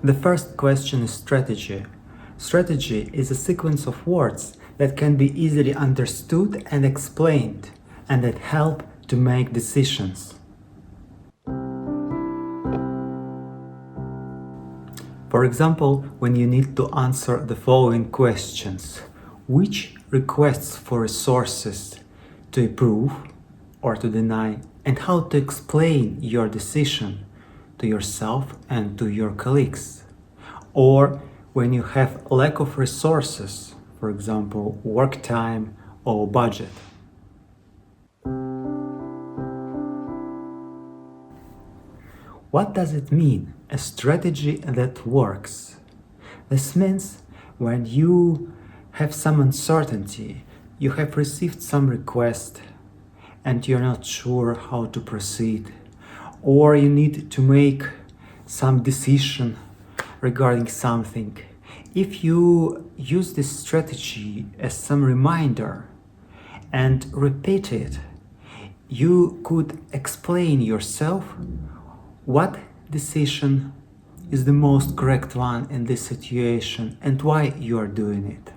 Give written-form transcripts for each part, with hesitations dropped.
The first question is strategy. Strategy is a sequence of words that can be easily understood and explained, and that help to make decisions. For example, when you need to answer the following questions: which requests for resources to approve or to deny, and how to explain your decision to yourself and to your colleagues. Or when you have lack of resources, for example, work time or budget. What does it mean, a strategy that works? This means when you have some uncertainty, you have received some request and you're not sure how to proceed, or you need to make some decision regarding something. If you use this strategy as some reminder and repeat it, you could explain yourself what decision is the most correct one in this situation and why you are doing it.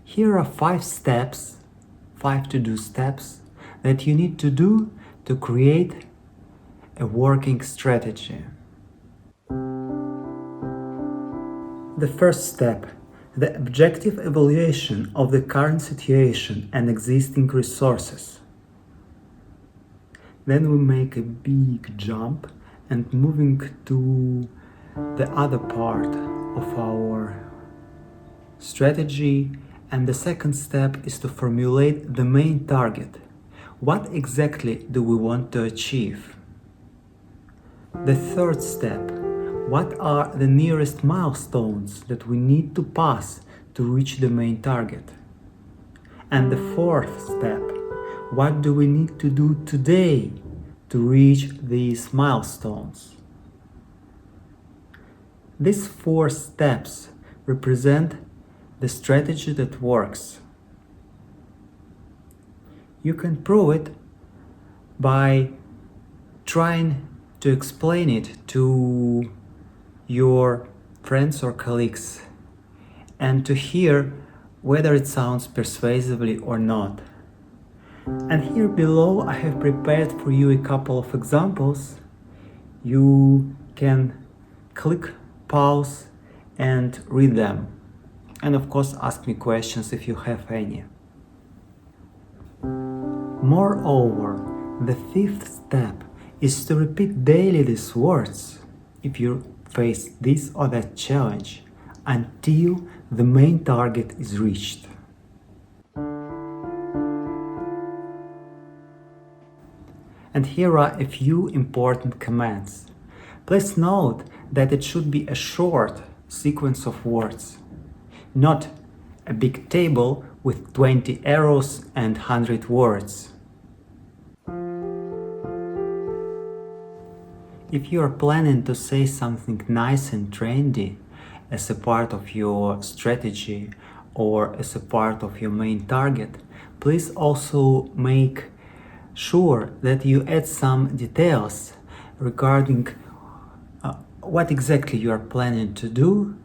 Here are 5 steps, 5 to-do steps that you need to do to create a working strategy. The first step, the objective evaluation of the current situation and existing resources. Then we make a big jump and moving to the other part of our strategy. And the second step is to formulate the main target. What exactly do we want to achieve? The third step, what are the nearest milestones that we need to pass to reach the main target? And the fourth step, what do we need to do today to reach these milestones? These 4 steps represent the strategy that works. You can prove it by trying to explain it to your friends or colleagues and to hear whether it sounds persuasively or not. And here below I have prepared for you a couple of examples. You can click pause and read them. And of course ask me questions if you have any. Moreover, the 5th step is to repeat daily these words if you face this or that challenge until the main target is reached. And here are a few important commands. Please note that it should be a short sequence of words, not a big table with 20 arrows and 100 words. If you are planning to say something nice and trendy as a part of your strategy or as a part of your main target, please also make sure that you add some details regarding what exactly you are planning to do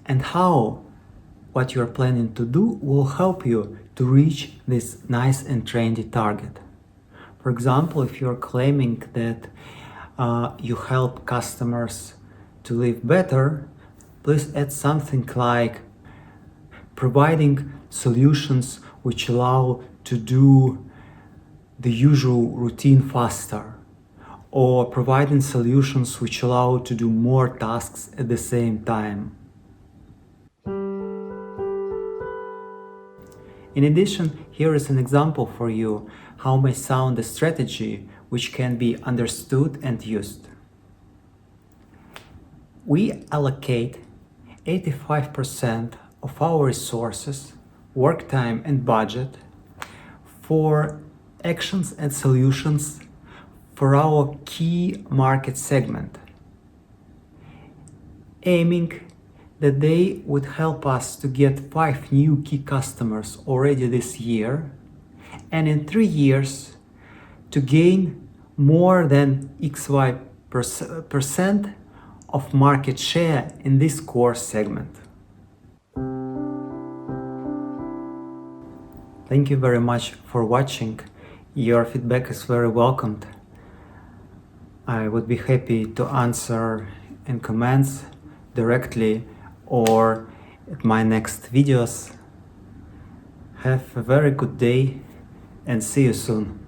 and how what you are planning to do will help you to reach this nice and trendy target. For example, if you are claiming that you help customers to live better, please add something like providing solutions which allow to do the usual routine faster, or providing solutions which allow to do more tasks at the same time. In addition, here is an example for you how may sound a strategy which can be understood and used. We allocate 85% of our resources, work time and budget for actions and solutions for our key market segment, aiming that they would help us to get 5 new key customers already this year, and in 3 years to gain more than XY% of market share in this core segment. Thank you very much for watching. Your feedback is very welcomed. I would be happy to answer in comments directly or at my next videos. Have a very good day and see you soon.